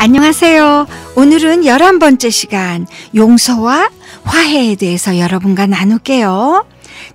안녕하세요. 오늘은 11번째 시간 용서와 화해에 대해서 여러분과 나눌게요.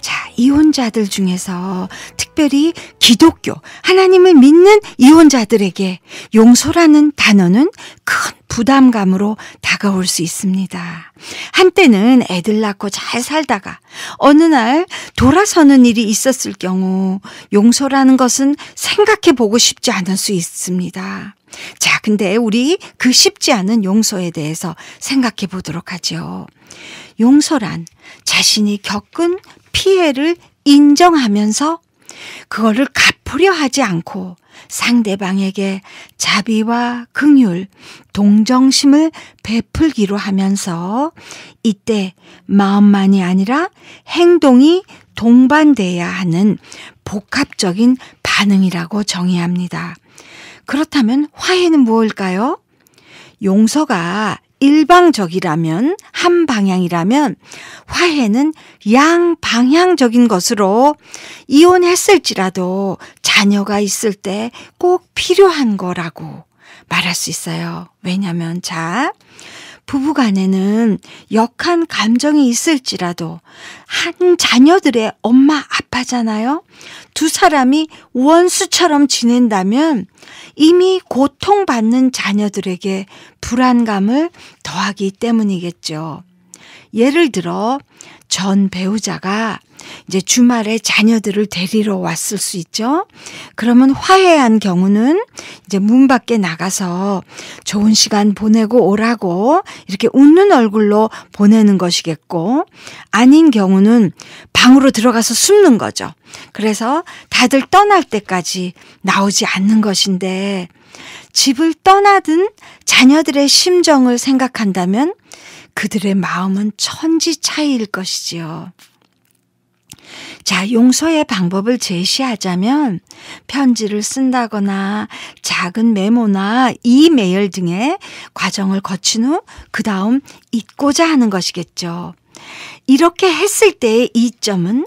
자, 이혼자들 중에서 특별히 기독교, 하나님을 믿는 이혼자들에게 용서라는 단어는 큰 부담감으로 다가올 수 있습니다. 한때는 애들 낳고 잘 살다가 어느 날 돌아서는 일이 있었을 경우 용서라는 것은 생각해 보고 싶지 않을 수 있습니다. 자, 근데 우리 그 쉽지 않은 용서에 대해서 생각해 보도록 하죠. 용서란 자신이 겪은 피해를 인정하면서 그거를 갚으려 하지 않고 상대방에게 자비와 긍휼, 동정심을 베풀기로 하면서 이때 마음만이 아니라 행동이 동반돼야 하는 복합적인 반응이라고 정의합니다. 그렇다면 화해는 무엇일까요? 용서가 일방적이라면, 한 방향이라면 화해는 양방향적인 것으로 이혼했을지라도 자녀가 있을 때 꼭 필요한 거라고 말할 수 있어요. 왜냐하면 자, 부부간에는 역한 감정이 있을지라도 한 자녀들의 엄마 아빠잖아요. 두 사람이 원수처럼 지낸다면 이미 고통받는 자녀들에게 불안감을 더하기 때문이겠죠. 예를 들어 전 배우자가 이제 주말에 자녀들을 데리러 왔을 수 있죠. 그러면 화해한 경우는 이제 문 밖에 나가서 좋은 시간 보내고 오라고 이렇게 웃는 얼굴로 보내는 것이겠고, 아닌 경우는 방으로 들어가서 숨는 거죠. 그래서 다들 떠날 때까지 나오지 않는 것인데, 집을 떠나든 자녀들의 심정을 생각한다면 그들의 마음은 천지 차이일 것이지요. 자, 용서의 방법을 제시하자면 편지를 쓴다거나 작은 메모나 이메일 등의 과정을 거친 후 그 다음 잊고자 하는 것이겠죠. 이렇게 했을 때의 이점은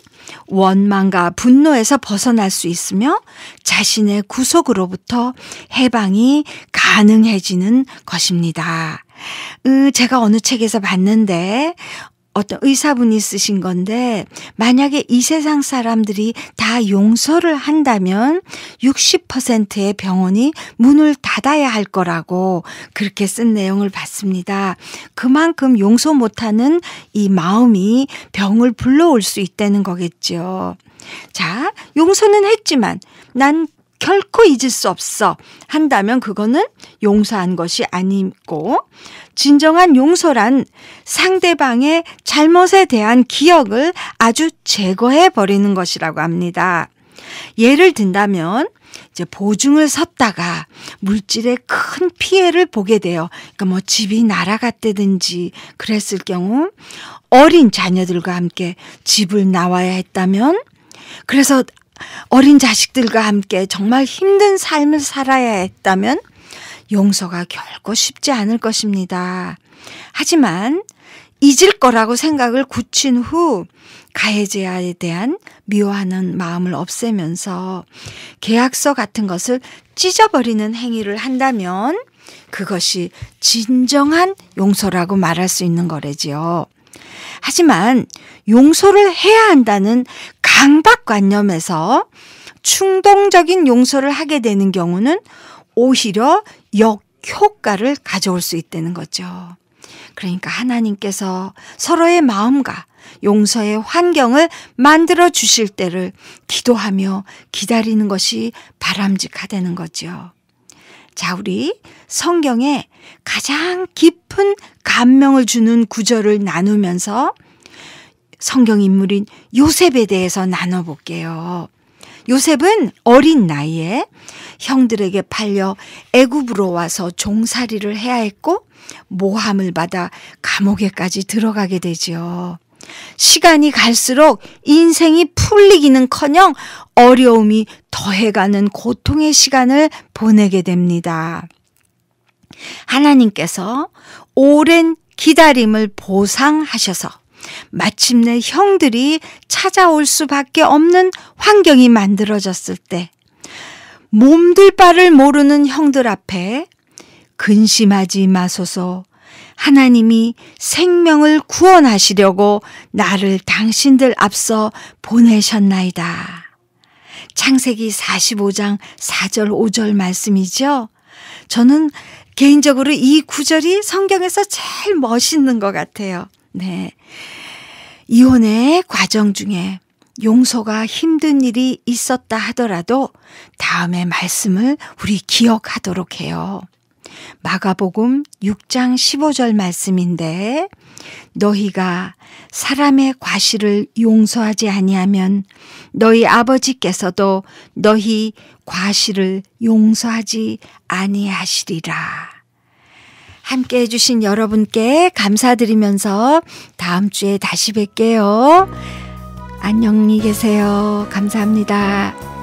원망과 분노에서 벗어날 수 있으며 자신의 구속으로부터 해방이 가능해지는 것입니다. 제가 어느 책에서 봤는데 어떤 의사분이 쓰신 건데, 만약에 이 세상 사람들이 다 용서를 한다면 60%의 병원이 문을 닫아야 할 거라고 그렇게 쓴 내용을 봤습니다. 그만큼 용서 못하는 이 마음이 병을 불러올 수 있다는 거겠죠. 자, 용서는 했지만 난 결코 잊을 수 없어 한다면 그거는 용서한 것이 아니고, 진정한 용서란 상대방의 잘못에 대한 기억을 아주 제거해 버리는 것이라고 합니다. 예를 든다면 이제 보증을 섰다가 물질에 큰 피해를 보게 돼요. 그러니까 뭐 집이 날아갔다든지 그랬을 경우 어린 자녀들과 함께 집을 나와야 했다면, 그래서 어린 자식들과 함께 정말 힘든 삶을 살아야 했다면 용서가 결코 쉽지 않을 것입니다. 하지만 잊을 거라고 생각을 굳힌 후 가해자에 대한 미워하는 마음을 없애면서 계약서 같은 것을 찢어버리는 행위를 한다면 그것이 진정한 용서라고 말할 수 있는 거래지요. 하지만 용서를 해야 한다는 강박관념에서 충동적인 용서를 하게 되는 경우는 오히려 역효과를 가져올 수 있다는 거죠. 그러니까 하나님께서 서로의 마음과 용서의 환경을 만들어 주실 때를 기도하며 기다리는 것이 바람직하다는 거죠. 자, 우리 성경에 가장 깊은 감명을 주는 구절을 나누면서 성경 인물인 요셉에 대해서 나눠볼게요. 요셉은 어린 나이에 형들에게 팔려 애굽으로 와서 종살이를 해야 했고 모함을 받아 감옥에까지 들어가게 되죠. 시간이 갈수록 인생이 풀리기는커녕 어려움이 더해가는 고통의 시간을 보내게 됩니다. 하나님께서 오랜 기다림을 보상하셔서 마침내 형들이 찾아올 수밖에 없는 환경이 만들어졌을 때 몸둘 바를 모르는 형들 앞에 근심하지 마소서. 하나님이 생명을 구원하시려고 나를 당신들 앞서 보내셨나이다. 창세기 45장 4절 5절 말씀이죠. 저는 개인적으로 이 구절이 성경에서 제일 멋있는 것 같아요. 네. 이혼의 과정 중에 용서가 힘든 일이 있었다 하더라도 다음의 말씀을 우리 기억하도록 해요. 마가복음 6장 15절 말씀인데 너희가 사람의 과실을 용서하지 아니하면 너희 아버지께서도 너희 과실을 용서하지 아니하시리라. 함께 해주신 여러분께 감사드리면서 다음 주에 다시 뵐게요. 안녕히 계세요. 감사합니다.